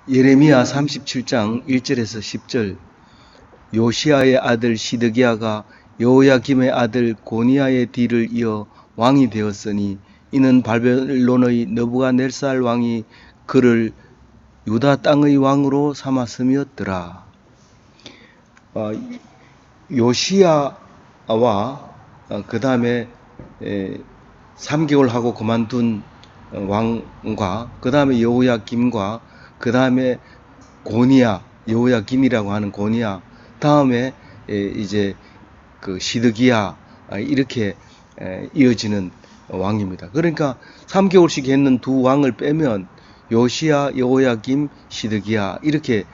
예레미야 37장 1절에서 10절. 요시야의 아들 시드기야가 여호야김의 아들 고니야의 뒤를 이어 왕이 되었으니 이는 바벨론의 느부갓네살 왕이 그를 유다 땅의 왕으로 삼았음이었더라. 요시야와 그 다음에 3개월 하고 그만둔 왕과 그 다음에 여호야김과 그 다음에 고니야, 여호야김이라고 하는 고니야, 다음에 이제 그 시드기야, 이렇게 이어지는 왕입니다. 그러니까 3개월씩 했는 두 왕을 빼면 요시야, 여호야김, 시드기야 이렇게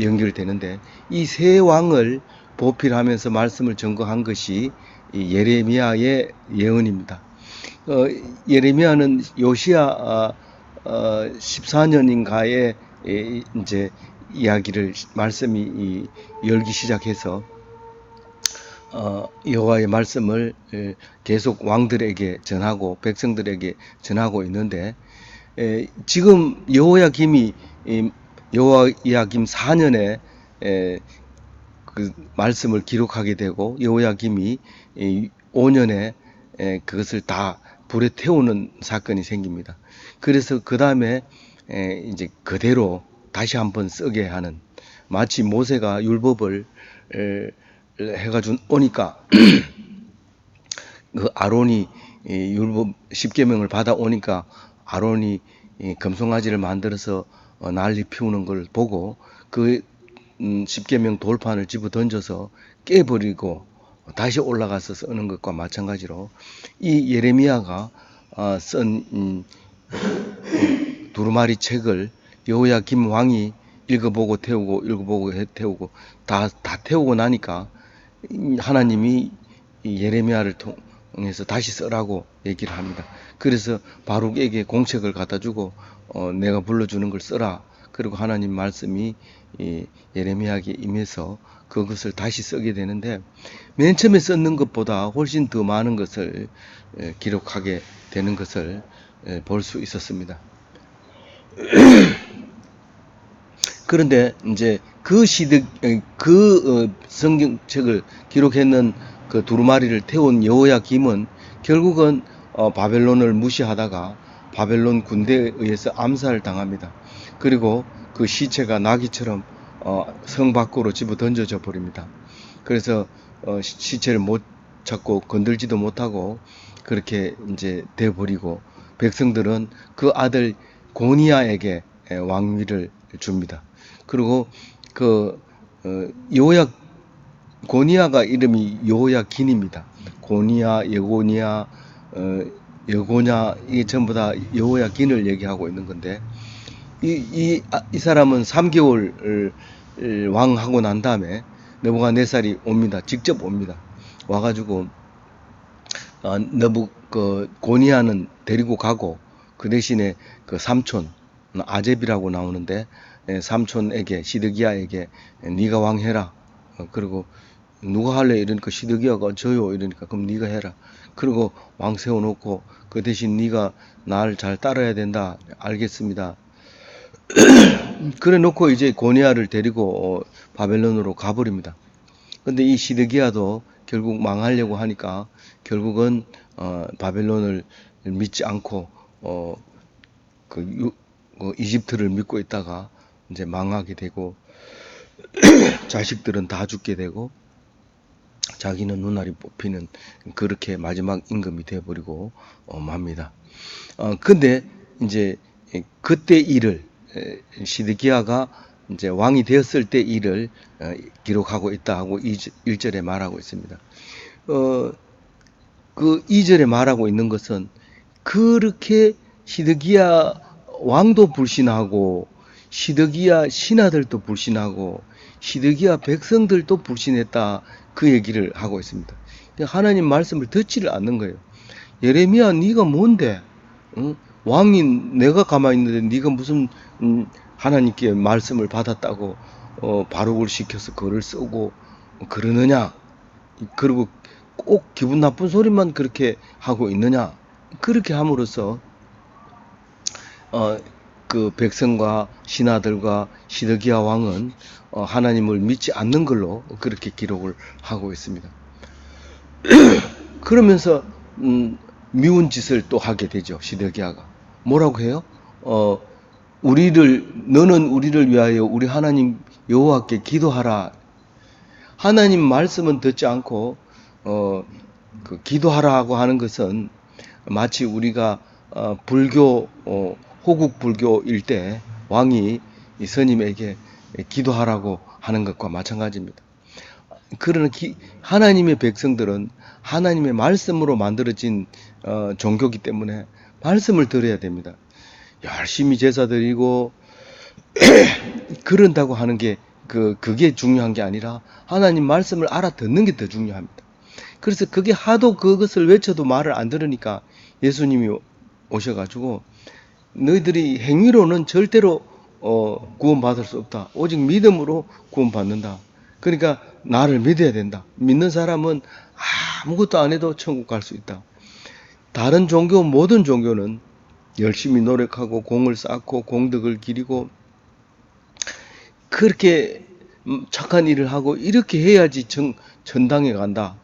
연결되는데, 이 세 왕을 보필하면서 말씀을 전거한 것이 이 예레미야의 예언입니다. 예레미야는 요시야 14년인가에 이제 이야기를 말씀이 열기 시작해서 여호와의 말씀을 계속 왕들에게 전하고 백성들에게 전하고 있는데, 지금 여호야김이 여호야김 4년에 그 말씀을 기록하게 되고 여호야김이 5년에 그것을 다 불에 태우는 사건이 생깁니다. 그래서 그 다음에 이제 그대로 다시 한번 쓰게 하는, 마치 모세가 율법을 해가지고 오니까 그 아론이 율법 10계명을 받아 오니까 아론이 금송아지를 만들어서 난리 피우는 걸 보고 그 10계명 돌판을 집어 던져서 깨버리고 다시 올라가서 쓰는 것과 마찬가지로 이 예레미야가 쓴 두루마리 책을 여호야김 왕이 읽어보고 태우고 다 태우고 나니까 하나님이 예레미야를 통해서 다시 쓰라고 얘기를 합니다. 그래서 바룩에게 공책을 갖다 주고 내가 불러주는 걸 써라. 그리고 하나님 말씀이 예레미야에게 임해서 그것을 다시 쓰게 되는데, 맨 처음에 썼는 것보다 훨씬 더 많은 것을 기록하게 되는 것을 볼 수 있었습니다. 그런데 이제 그 성경책을 기록했는 그 두루마리를 태운 여호야김은 결국은 바벨론을 무시하다가 바벨론 군대에 의해서 암살을 당합니다. 그리고 그 시체가 나귀처럼 성 밖으로 집어 던져져 버립니다. 그래서 시체를 못 찾고 건들지도 못하고 그렇게 이제 돼 버리고, 백성들은 그 아들 고니야에게 왕위를 줍니다. 그리고 그 고니야가 이름이 여호야긴입니다. 고니야, 여고니야, 여고냐, 이게 전부 다 여호야긴을 얘기하고 있는 건데, 이 사람은 3개월 왕하고 난 다음에 느부갓네살이 옵니다. 직접 옵니다. 와가지고 고니야는 데리고 가고 그 대신에 그 삼촌 아잽이라고 나오는데, 삼촌에게 시드기야에게 네가 왕해라. 그리고 누가 할래 이러니까 시드기야가 저요 이러니까 그럼 네가 해라. 그리고 왕 세워놓고 그 대신 네가 날 잘 따라야 된다. 알겠습니다. 그래 놓고 이제 고니야를 데리고 바벨론으로 가버립니다. 근데 이 시드기야도 결국 망하려고 하니까 결국은 바벨론을 믿지 않고 이집트를 믿고 있다가 이제 망하게 되고 자식들은 다 죽게 되고 자기는 눈알이 뽑히는 그렇게 마지막 임금이 되어버리고 맙니다. 근데 이제 그때 일을 시드기야가 이제 왕이 되었을 때 일을 기록하고 있다 하고 1절에 말하고 있습니다. 그 2절에 말하고 있는 것은 그렇게 시드기야 왕도 불신하고 시드기야 신하들도 불신하고 시드기야 백성들도 불신했다, 그 얘기를 하고 있습니다. 하나님 말씀을 듣지를 않는 거예요. 예레미야 네가 뭔데? 응? 왕이 내가 가만히 있는데 네가 무슨 하나님께 말씀을 받았다고 바룩을 시켜서 글을 쓰고 그러느냐? 그리고 꼭 기분 나쁜 소리만 그렇게 하고 있느냐? 그렇게 함으로써 그 백성과 신하들과 시드기야 왕은 하나님을 믿지 않는 걸로 그렇게 기록을 하고 있습니다. 그러면서 미운 짓을 또 하게 되죠. 시드기야가 뭐라고 해요? 너는 우리를 위하여 우리 하나님 여호와께 기도하라. 하나님 말씀은 듣지 않고 그 기도하라고 하는 것은 마치 우리가 불교 호국 불교일 때 왕이 이 스님에게 기도하라고 하는 것과 마찬가지입니다. 그러나 하나님의 백성들은 하나님의 말씀으로 만들어진 종교이기 때문에 말씀을 들어야 됩니다. 열심히 제사 드리고 그런다고 하는 게 그게 중요한 게 아니라 하나님 말씀을 알아듣는 게 더 중요합니다. 그래서 그게 하도 그것을 외쳐도 말을 안 들으니까 예수님이 오셔가지고 너희들이 행위로는 절대로 구원받을 수 없다. 오직 믿음으로 구원받는다. 그러니까 나를 믿어야 된다. 믿는 사람은 아무것도 안 해도 천국 갈 수 있다. 다른 종교, 모든 종교는 열심히 노력하고 공을 쌓고 공덕을 기리고 그렇게 착한 일을 하고 이렇게 해야지 천당에 간다.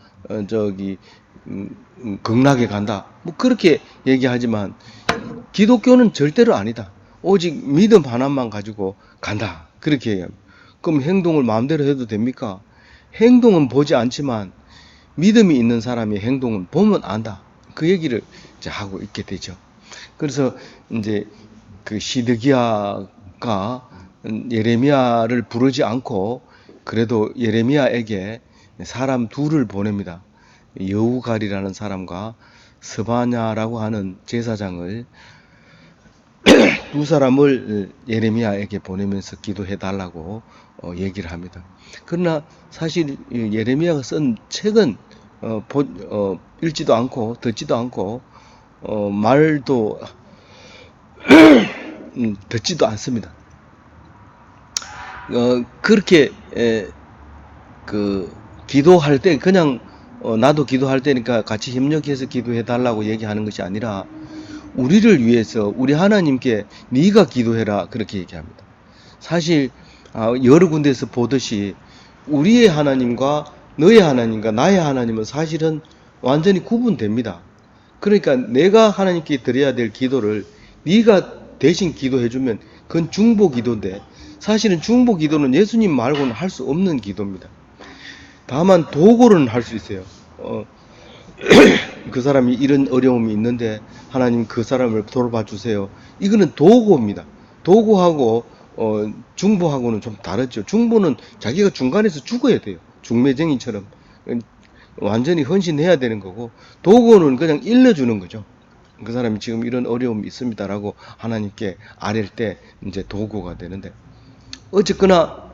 극락에 간다. 뭐 그렇게 얘기하지만 기독교는 절대로 아니다. 오직 믿음 하나만 가지고 간다. 그렇게 얘기합니다. 그럼 행동을 마음대로 해도 됩니까? 행동은 보지 않지만 믿음이 있는 사람의 행동은 보면 안다. 그 얘기를 이제 하고 있게 되죠. 그래서 이제 그 시드기야가 예레미야를 부르지 않고 그래도 예레미야에게 사람 둘을 보냅니다. 여우갈이라는 사람과 스바냐라고 하는 제사장을 두 사람을 예레미야에게 보내면서 기도해 달라고 얘기를 합니다. 그러나 사실 예레미야가 쓴 책은 읽지도 않고 듣지도 않고 말도 듣지도 않습니다. 그렇게 기도할 때 그냥 나도 기도할 때니까 같이 협력해서 기도해 달라고 얘기하는 것이 아니라 우리를 위해서 우리 하나님께 네가 기도해라 그렇게 얘기합니다. 사실 여러 군데에서 보듯이 우리의 하나님과 너의 하나님과 나의 하나님은 사실은 완전히 구분됩니다. 그러니까 내가 하나님께 드려야 될 기도를 네가 대신 기도해주면 그건 중보 기도인데 사실은 중보 기도는 예수님 말고는 할 수 없는 기도입니다. 다만 도구로는 할 수 있어요. 그 사람이 이런 어려움이 있는데 하나님 그 사람을 돌봐 주세요. 이거는 도구입니다. 도구하고 중보하고는 좀 다르죠. 중보는 자기가 중간에서 죽어야 돼요. 중매쟁이처럼 완전히 헌신해야 되는 거고 도구는 그냥 일러주는 거죠. 그 사람이 지금 이런 어려움이 있습니다라고 하나님께 아랠 때 이제 도구가 되는데 어쨌거나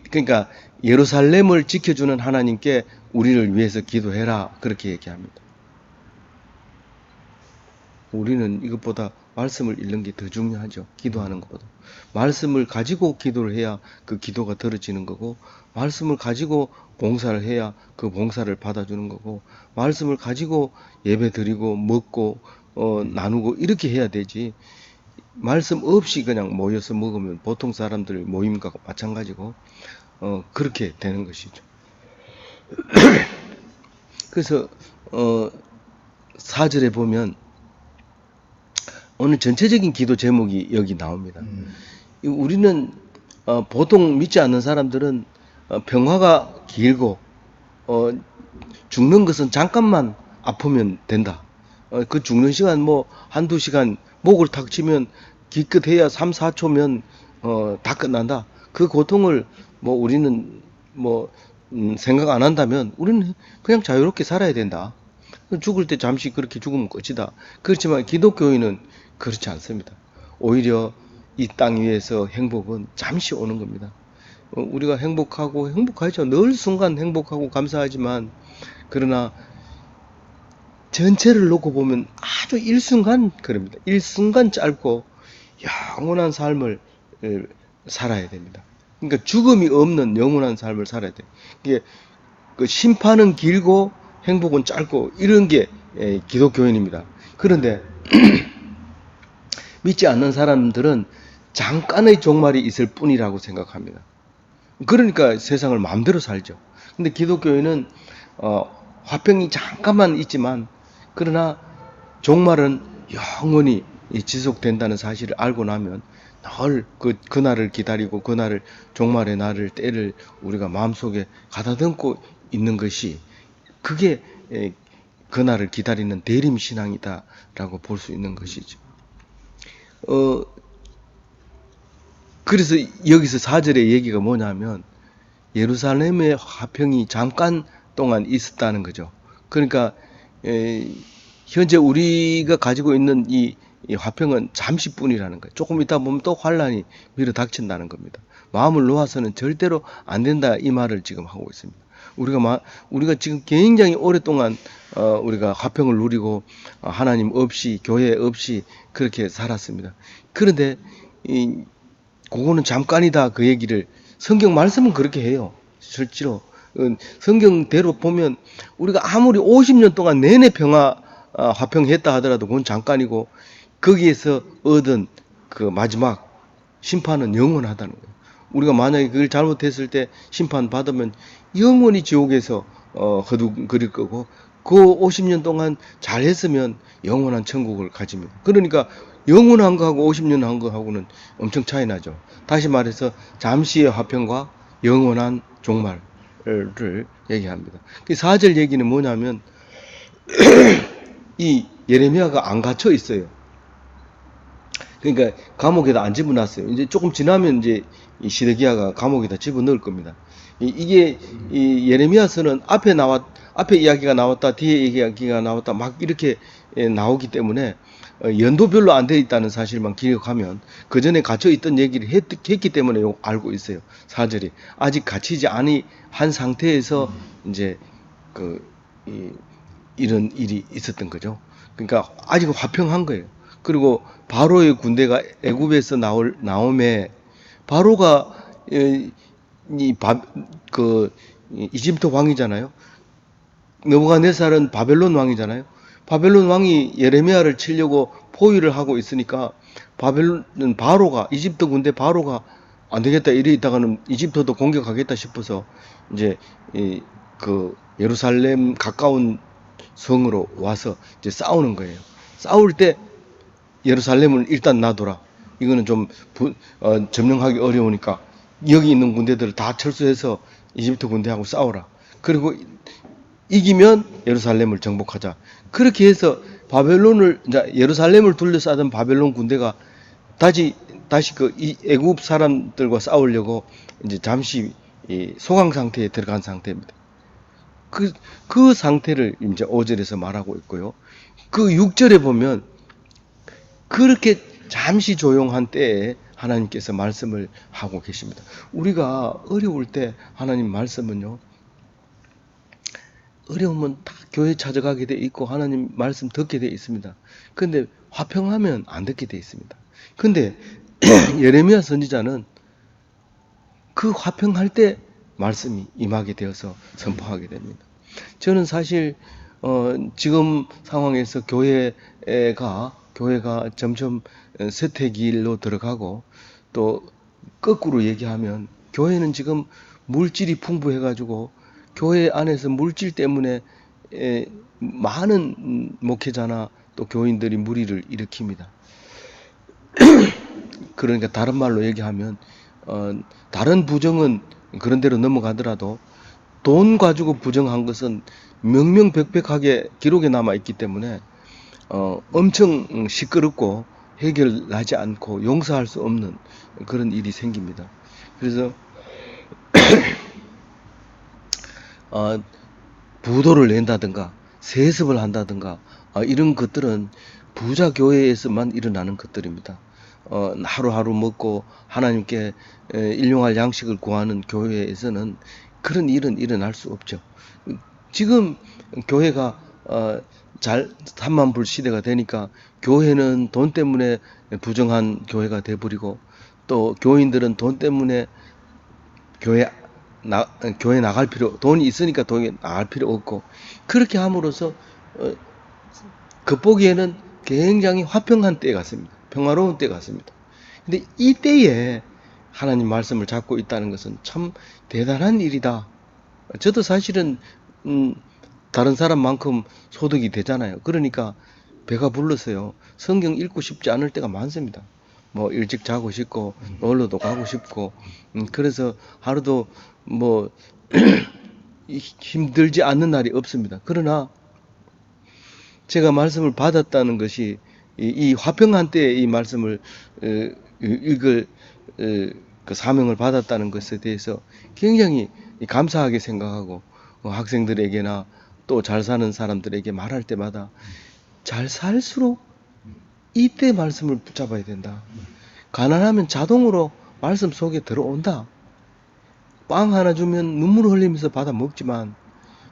그러니까 예루살렘을 지켜주는 하나님께 우리를 위해서 기도해라 그렇게 얘기합니다. 우리는 이것보다 말씀을 읽는 게 더 중요하죠. 기도하는 것보다. 말씀을 가지고 기도를 해야 그 기도가 들어지는 거고 말씀을 가지고 봉사를 해야 그 봉사를 받아주는 거고 말씀을 가지고 예배 드리고 먹고 나누고 이렇게 해야 되지 말씀 없이 그냥 모여서 먹으면 보통 사람들 모임과 마찬가지고 그렇게 되는 것이죠. 그래서 4절에 보면 오늘 전체적인 기도 제목이 여기 나옵니다. 우리는 보통 믿지 않는 사람들은 병화가 길고 죽는 것은 잠깐만 아프면 된다. 그 죽는 시간 뭐 한두 시간 목을 탁 치면 기껏해야 3, 4초면 다 끝난다. 그 고통을 뭐 우리는 뭐 생각 안 한다면 우리는 그냥 자유롭게 살아야 된다. 죽을 때 잠시 그렇게 죽으면 끝이다. 그렇지만 기독교인은 그렇지 않습니다. 오히려 이 땅 위에서 행복은 잠시 오는 겁니다. 우리가 행복하죠. 늘 순간 행복하고 감사하지만 그러나 전체를 놓고 보면 아주 일순간 그럽니다. 일순간 짧고 영원한 삶을 살아야 됩니다. 그러니까 죽음이 없는 영원한 삶을 살아야 돼요. 이게 그 심판은 길고 행복은 짧고 이런 게 기독교인입니다. 그런데 믿지 않는 사람들은 잠깐의 종말이 있을 뿐이라고 생각합니다. 그러니까 세상을 마음대로 살죠. 근데 기독교인은 화평이 잠깐만 있지만 그러나 종말은 영원히 지속된다는 사실을 알고 나면 늘 그날을 기다리고 그날을 종말의 날을 때를 우리가 마음속에 가다듬고 있는 것이 그게 그날을 기다리는 대림신앙이다라고 볼 수 있는 것이죠. 그래서 여기서 4절의 얘기가 뭐냐면 예루살렘의 화평이 잠깐 동안 있었다는 거죠. 그러니까 현재 우리가 가지고 있는 이 화평은 잠시뿐이라는 거예요. 조금 있다 보면 또 환란이 밀어 닥친다는 겁니다. 마음을 놓아서는 절대로 안 된다 이 말을 지금 하고 있습니다. 우리가 지금 굉장히 오랫동안 우리가 화평을 누리고 하나님 없이 교회 없이 그렇게 살았습니다. 그런데 그거는 잠깐이다 그 얘기를 성경 말씀은 그렇게 해요. 실제로 성경대로 보면 우리가 아무리 50년 동안 내내 화평했다 하더라도 그건 잠깐이고 거기에서 얻은 그 마지막 심판은 영원하다는 거예요. 우리가 만약에 그걸 잘못했을 때 심판 받으면 영원히 지옥에서 허둥거릴 거고 그 50년 동안 잘했으면 영원한 천국을 가집니다. 그러니까 영원한 거하고 50년 한 거하고는 엄청 차이 나죠. 다시 말해서 잠시의 화평과 영원한 종말을 얘기합니다. 4절 얘기는 뭐냐면 이 예레미야가 안 갇혀 있어요. 그러니까 감옥에다 안 집어놨어요. 이제 조금 지나면 이제 이 시드기야가 감옥에다 집어넣을 겁니다. 이게 이 예레미야서는 앞에 이야기가 나왔다, 뒤에 이야기가 나왔다, 막 이렇게 나오기 때문에 연도별로 안 돼 있다는 사실만 기억하면 그 전에 갇혀 있던 얘기를 했기 때문에 알고 있어요. 4절이 아직 갇히지 한 상태에서 이제 이런 일이 있었던 거죠. 그러니까 아직 화평한 거예요. 그리고 바로의 군대가 애굽에서 나옴에 바로가 이집트 왕이잖아요. 느부갓네살은 바벨론 왕이잖아요. 바벨론 왕이 예레미야를 치려고 포위를 하고 있으니까 바로가 이집트 군대 바로가 안 되겠다 이래 있다가는 이집트도 공격하겠다 싶어서 이제 예루살렘 가까운 성으로 와서 이제 싸우는 거예요. 싸울 때 예루살렘을 일단 놔둬라. 이거는 좀 점령하기 어려우니까 여기 있는 군대들을 다 철수해서 이집트 군대하고 싸워라. 그리고 이기면 예루살렘을 정복하자. 그렇게 해서 예루살렘을 둘러싸던 바벨론 군대가 다시 애굽 사람들과 싸우려고 이제 잠시 소강 상태에 들어간 상태입니다. 그 상태를 이제 5절에서 말하고 있고요. 그 6절에 보면 그렇게 잠시 조용한 때에 하나님께서 말씀을 하고 계십니다. 우리가 어려울 때 하나님 말씀은요, 어려우면 다 교회 찾아가게 돼 있고 하나님 말씀 듣게 돼 있습니다. 근데 화평하면 안 듣게 돼 있습니다. 근데 예레미야 선지자는 그 화평할 때 말씀이 임하게 되어서 선포하게 됩니다. 저는 사실 지금 상황에서 교회가 점점 쇠퇴길로 들어가고 또 거꾸로 얘기하면 교회는 지금 물질이 풍부해가지고 교회 안에서 물질 때문에 많은 목회자나 또 교인들이 무리를 일으킵니다. 그러니까 다른 말로 얘기하면 다른 부정은 그런 대로 넘어가더라도 돈 가지고 부정한 것은 명명백백하게 기록에 남아 있기 때문에 엄청 시끄럽고 해결나지 않고 용서할 수 없는 그런 일이 생깁니다. 그래서 부도를 낸다든가 세습을 한다든가 이런 것들은 부자 교회에서만 일어나는 것들입니다. 하루하루 먹고 하나님께 일용할 양식을 구하는 교회에서는 그런 일은 일어날 수 없죠. 지금 교회가 3만 불 시대가 되니까 교회는 돈 때문에 부정한 교회가 돼버리고 또 교인들은 돈 때문에 교회 나갈 돈이 있으니까 교회 나갈 필요 없고 그렇게 함으로써 겉보기에는 굉장히 화평한 때 같습니다. 평화로운 때 같습니다. 근데 이 때에 하나님 말씀을 잡고 있다는 것은 참 대단한 일이다. 저도 사실은 다른 사람만큼 소득이 되잖아요. 그러니까 배가 불렀어요. 성경 읽고 싶지 않을 때가 많습니다. 뭐 일찍 자고 싶고 놀러도 가고 싶고 그래서 하루도 뭐 힘들지 않는 날이 없습니다. 그러나 제가 말씀을 받았다는 것이 이 화평한 때에 이 말씀을 읽을 그 사명을 받았다는 것에 대해서 굉장히 감사하게 생각하고 학생들에게나 또 잘 사는 사람들에게 말할 때마다 잘 살수록 이때 말씀을 붙잡아야 된다. 가난하면 자동으로 말씀 속에 들어온다. 빵 하나 주면 눈물 흘리면서 받아 먹지만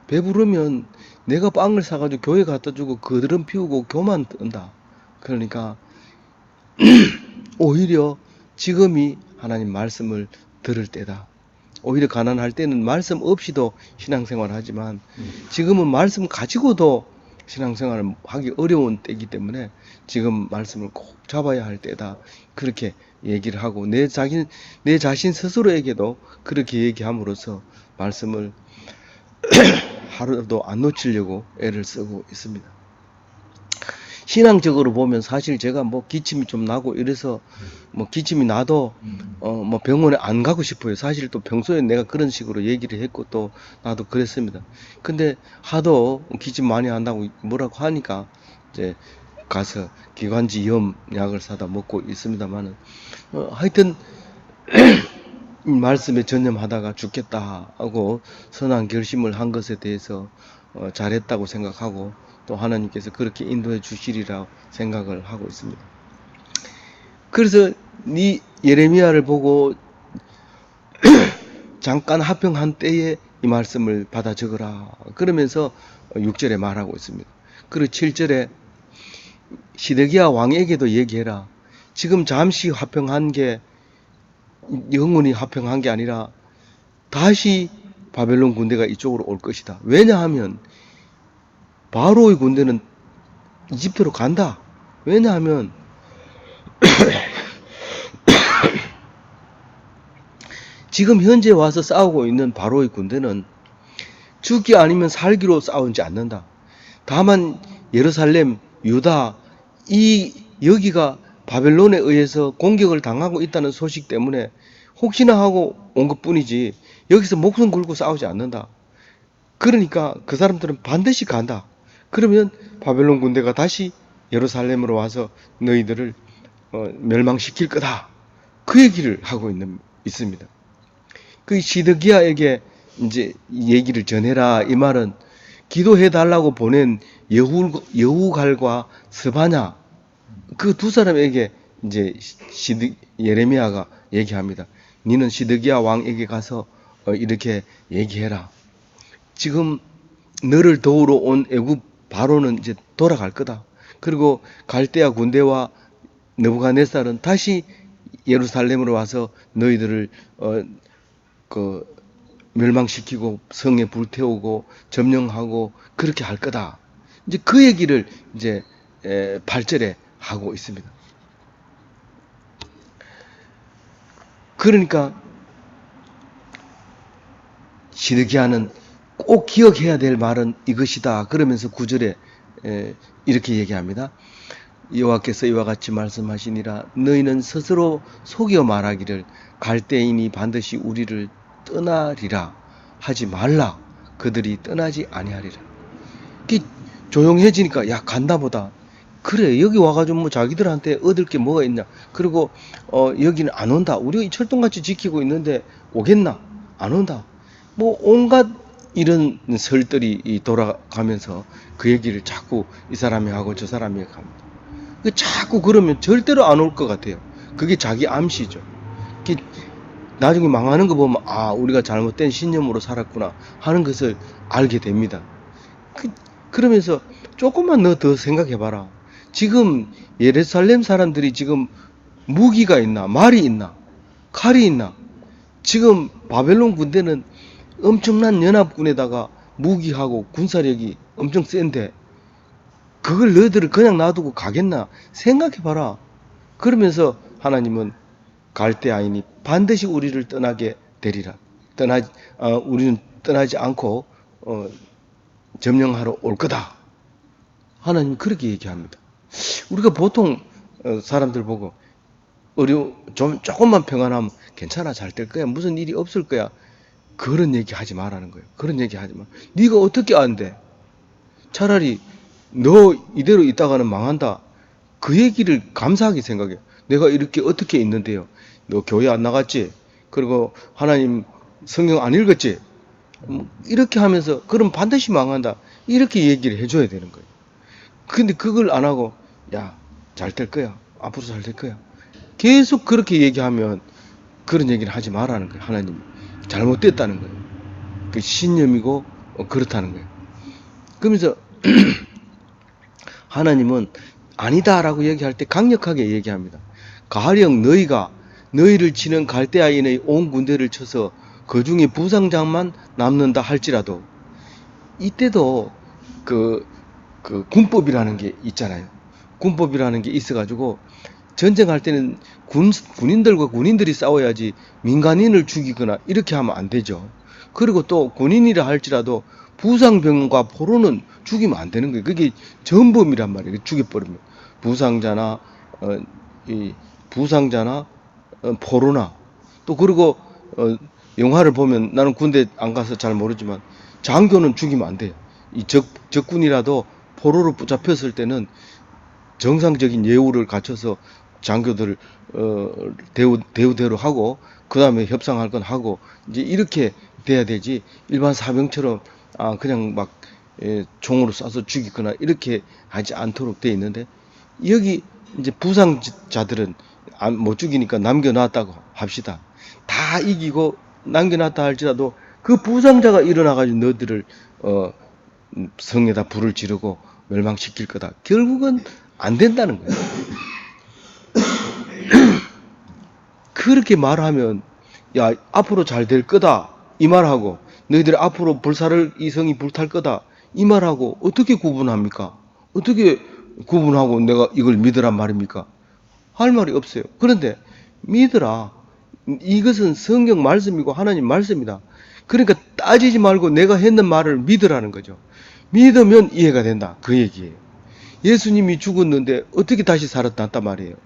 배부르면 내가 빵을 사가지고 교회 갖다 주고 그들은 피우고 교만 뜬다. 그러니까 오히려 지금이 하나님 말씀을 들을 때다. 오히려 가난할 때는 말씀 없이도 신앙생활을 하지만 지금은 말씀 가지고도 신앙생활을 하기 어려운 때이기 때문에 지금 말씀을 꼭 잡아야 할 때다. 그렇게 얘기를 하고 내 자신 스스로에게도 그렇게 얘기함으로써 말씀을 하루도 안 놓치려고 애를 쓰고 있습니다. 신앙적으로 보면 사실 제가 뭐 기침이 좀 나고 이래서 뭐 기침이 나도 뭐 병원에 안 가고 싶어요. 사실 또 평소에 내가 그런 식으로 얘기를 했고 또 나도 그랬습니다. 근데 하도 기침 많이 한다고 뭐라고 하니까 이제 가서 기관지염 약을 사다 먹고 있습니다만은 하여튼 이 말씀에 전념하다가 죽겠다 하고 선한 결심을 한 것에 대해서 잘했다고 생각하고 또 하나님께서 그렇게 인도해 주시리라 생각을 하고 있습니다. 그래서 이 예레미야를 보고 잠깐 화평한 때에 이 말씀을 받아 적으라 그러면서 6절에 말하고 있습니다. 그리고 7절에 시드기야 왕에게도 얘기해라. 지금 잠시 화평한 게 영원히 화평한 게 아니라 다시 바벨론 군대가 이쪽으로 올 것이다. 왜냐하면 바로의 군대는 이집트로 간다. 왜냐하면 지금 현재 와서 싸우고 있는 바로의 군대는 죽기 아니면 살기로 싸우지 않는다. 다만 예루살렘, 유다 여기가 바벨론에 의해서 공격을 당하고 있다는 소식 때문에 혹시나 하고 온 것뿐이지 여기서 목숨 걸고 싸우지 않는다. 그러니까 그 사람들은 반드시 간다. 그러면 바벨론 군대가 다시 예루살렘으로 와서 너희들을 멸망시킬 거다. 그 얘기를 하고 있습니다. 그 시드기야에게 이제 얘기를 전해라. 이 말은 기도해 달라고 보낸 여후갈과 스바냐 그 두 사람에게 이제 예레미야가 얘기합니다. 너는 시드기야 왕에게 가서 이렇게 얘기해라. 지금 너를 도우러 온 애굽 바로는 이제 돌아갈 거다. 그리고 갈대아 군대와 느부갓네살은 다시 예루살렘으로 와서 너희들을 멸망시키고 성에 불태우고 점령하고 그렇게 할 거다. 이제 그 얘기를 이제 8절에 하고 있습니다. 그러니까 시드기야는 꼭 기억해야 될 말은 이것이다. 그러면서 9절에 이렇게 얘기합니다. 여호와께서 이와 같이 말씀하시니라. 너희는 스스로 속여 말하기를 갈대인이 반드시 우리를 떠나리라 하지 말라. 그들이 떠나지 아니하리라. 조용해지니까 야 간다 보다. 그래 여기 와가지고 뭐 자기들한테 얻을 게 뭐가 있냐. 그리고 여기는 안 온다. 우리가 이 철동같이 지키고 있는데 오겠나. 안 온다. 뭐 온갖 이런 설들이 돌아가면서 그 얘기를 자꾸 이 사람이 하고 저 사람이 합니다. 자꾸 그러면 절대로 안 올 것 같아요. 그게 자기 암시죠. 나중에 망하는 거 보면 아 우리가 잘못된 신념으로 살았구나 하는 것을 알게 됩니다. 그러면서 조금만 더 생각해봐라. 지금 예루살렘 사람들이 지금 무기가 있나 말이 있나 칼이 있나. 지금 바벨론 군대는 엄청난 연합군에다가 무기하고 군사력이 엄청 센데 그걸 너희들을 그냥 놔두고 가겠나? 생각해봐라. 그러면서 하나님은 갈대아인이 반드시 우리를 떠나게 되리라. 우리는 떠나지 않고 점령하러 올 거다. 하나님 그렇게 얘기합니다. 우리가 보통 사람들 보고 조금만 평안하면 괜찮아, 잘 될 거야, 무슨 일이 없을 거야, 그런 얘기 하지 말라는 거예요. 그런 얘기 하지 마. 네가 어떻게 안 돼? 차라리 너 이대로 있다가는 망한다. 그 얘기를 감사하게 생각해. 내가 이렇게 어떻게 있는데요? 너 교회 안 나갔지? 그리고 하나님 성경 안 읽었지? 이렇게 하면서 그럼 반드시 망한다. 이렇게 얘기를 해줘야 되는 거예요. 근데 그걸 안 하고 야, 잘 될 거야. 앞으로 잘 될 거야. 계속 그렇게 얘기하면 그런 얘기를 하지 말라는 거예요. 하나님 잘못됐다는 거예요. 그 신념이고 그렇다는 거예요. 그러면서 하나님은 아니다라고 얘기할 때 강력하게 얘기합니다. 가령 너희가 너희를 치는 갈대아인의 온 군대를 쳐서 그 중에 부상장만 남는다 할지라도, 이때도 그 군법이라는 게 있잖아요. 군법이라는 게 있어가지고 전쟁할 때는 군인들과 군인들이 싸워야지 민간인을 죽이거나 이렇게 하면 안 되죠. 그리고 또 군인이라 할지라도 부상병과 포로는 죽이면 안 되는 거예요. 그게 전범이란 말이에요. 죽여버리면 부상자나 이 부상자나 포로나, 또 그리고 영화를 보면, 나는 군대 안 가서 잘 모르지만 장교는 죽이면 안 돼요. 이 적군이라도 포로로 붙잡혔을 때는 정상적인 예우를 갖춰서 장교들 대우대로 하고, 그 다음에 협상할 건 하고, 이제 이렇게 돼야 되지, 일반 사병처럼 그냥 막 총으로 쏴서 죽이거나 이렇게 하지 않도록 돼 있는데, 여기 이제 부상자들은 못 죽이니까 남겨놨다고 합시다. 다 이기고 남겨놨다 할지라도 그 부상자가 일어나가지고 너희들을 성에다 불을 지르고 멸망시킬 거다. 결국은 안 된다는 거예요. 그렇게 말하면 야, 앞으로 잘 될 거다 이 말하고, 너희들 앞으로 이 성이 불탈 거다 이 말하고 어떻게 구분합니까? 어떻게 구분하고 내가 이걸 믿으란 말입니까? 할 말이 없어요. 그런데 믿으라. 이것은 성경 말씀이고 하나님 말씀이다. 그러니까 따지지 말고 내가 했는 말을 믿으라는 거죠. 믿으면 이해가 된다. 그 얘기예요. 예수님이 죽었는데 어떻게 다시 살았단 말이에요.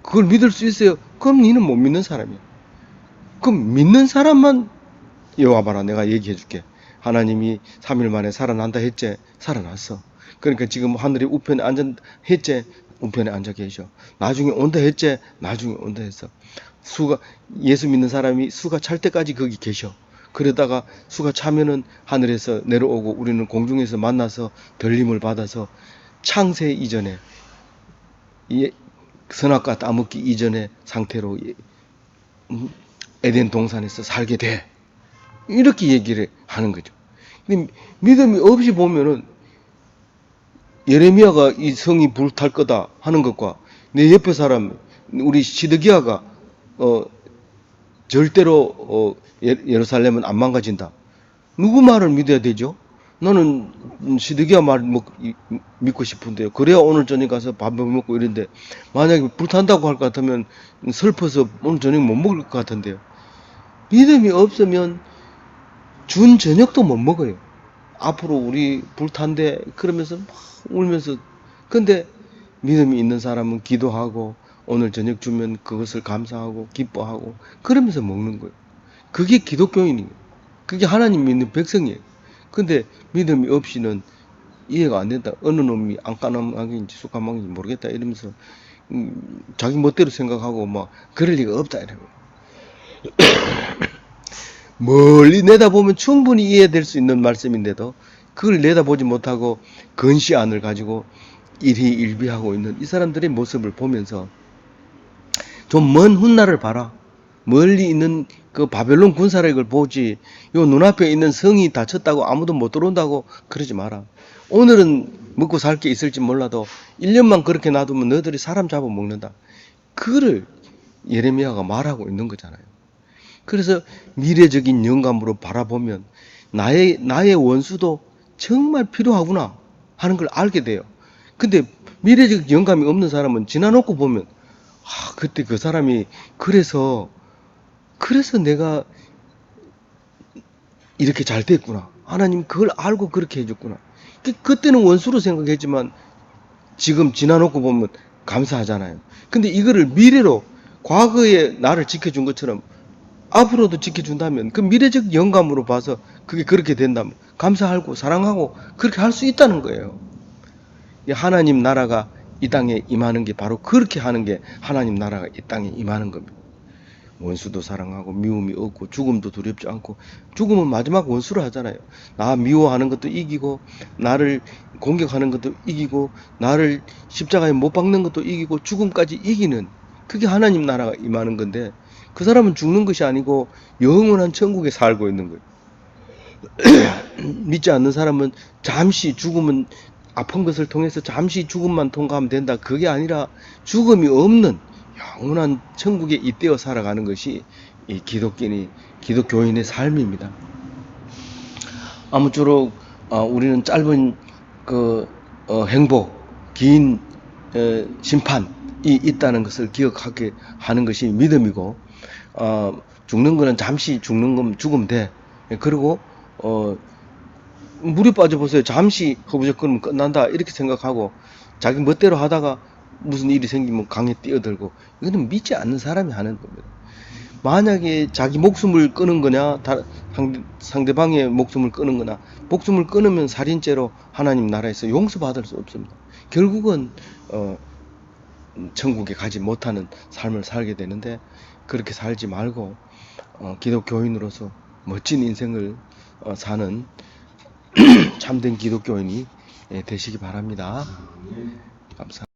그걸 믿을 수 있어요? 그럼 니는 못 믿는 사람이야. 그럼 믿는 사람만 여와봐라. 내가 얘기해 줄게. 하나님이 3일 만에 살아난다 했지? 살아났어. 그러니까 지금 하늘의 우편에 앉은 했지? 우편에 앉아 계셔. 나중에 온다 했지? 나중에 온다 했어. 예수 믿는 사람이 수가 찰 때까지 거기 계셔. 그러다가 수가 차면은 하늘에서 내려오고 우리는 공중에서 만나서 들림을 받아서 창세 이전에, 선악과 따먹기 이전의 상태로 에덴 동산에서 살게 돼. 이렇게 얘기를 하는 거죠. 근데 믿음이 없이 보면은 예레미야가 이 성이 불탈 거다 하는 것과 내 옆에 사람 우리 시드기야가 절대로 예루살렘은 안 망가진다. 누구 말을 믿어야 되죠? 나는 시드기야 말 믿고 싶은데요. 그래야 오늘 저녁 가서 밥 먹고 이런데, 만약에 불탄다고 할 것 같으면 슬퍼서 오늘 저녁 못 먹을 것 같은데요. 믿음이 없으면 준 저녁도 못 먹어요. 앞으로 우리 불탄대 그러면서 막 울면서. 근데 믿음이 있는 사람은 기도하고 오늘 저녁 주면 그것을 감사하고 기뻐하고 그러면서 먹는 거예요. 그게 기독교인이에요. 그게 하나님 믿는 백성이에요. 근데 믿음이 없이는 이해가 안 된다. 어느 놈이 안까나망인지 쑥까망인지 모르겠다 이러면서 자기 멋대로 생각하고 막 그럴 리가 없다 이래요. 멀리 내다보면 충분히 이해될 수 있는 말씀인데도 그걸 내다보지 못하고 근시안을 가지고 일희일비하고 있는 이 사람들의 모습을 보면서 좀 먼 훗날을 봐라. 멀리 있는 그 바벨론 군사력을 보지, 요 눈앞에 있는 성이 닫혔다고 아무도 못 들어온다고 그러지 마라. 오늘은 먹고 살 게 있을지 몰라도 1년만 그렇게 놔두면 너희들이 사람 잡아먹는다. 그거를 예레미야가 말하고 있는 거잖아요. 그래서 미래적인 영감으로 바라보면 나의 원수도 정말 필요하구나 하는 걸 알게 돼요. 근데 미래적 영감이 없는 사람은 지나놓고 보면 그때 그 사람이 그래서 내가 이렇게 잘 됐구나. 하나님 그걸 알고 그렇게 해줬구나. 그때는 원수로 생각했지만 지금 지나놓고 보면 감사하잖아요. 근데 이거를 미래로 과거에 나를 지켜준 것처럼 앞으로도 지켜준다면 그 미래적 영감으로 봐서 그게 그렇게 된다면 감사하고 사랑하고 그렇게 할 수 있다는 거예요. 하나님 나라가 이 땅에 임하는 게 바로 그렇게 하는 게 하나님 나라가 이 땅에 임하는 겁니다. 원수도 사랑하고 미움이 없고 죽음도 두렵지 않고, 죽음은 마지막 원수를 하잖아요. 나 미워하는 것도 이기고 나를 공격하는 것도 이기고 나를 십자가에 못 박는 것도 이기고 죽음까지 이기는, 그게 하나님 나라가 임하는 건데 그 사람은 죽는 것이 아니고 영원한 천국에 살고 있는 거예요. 믿지 않는 사람은 잠시 죽음은 아픈 것을 통해서 잠시 죽음만 통과하면 된다. 그게 아니라 죽음이 없는 영원한 천국에 잇대어 살아가는 것이 이 기독교인의 삶입니다. 아무쪼록 우리는 짧은 행복, 긴 심판이 있다는 것을 기억하게 하는 것이 믿음이고, 죽는 거는 잠시 죽는 건 죽으면 돼. 그리고 물에 빠져보세요. 잠시 허부적거리면 끝난다 이렇게 생각하고 자기 멋대로 하다가 무슨 일이 생기면 강에 뛰어들고, 이거는 믿지 않는 사람이 하는 겁니다. 만약에 자기 목숨을 끄는 거냐 상대방의 목숨을 끄는 거나, 목숨을 끊으면 살인죄로 하나님 나라에서 용서받을 수 없습니다. 결국은 천국에 가지 못하는 삶을 살게 되는데, 그렇게 살지 말고 기독교인으로서 멋진 인생을 사는 참된 기독교인이 되시기 바랍니다. 감사합니다.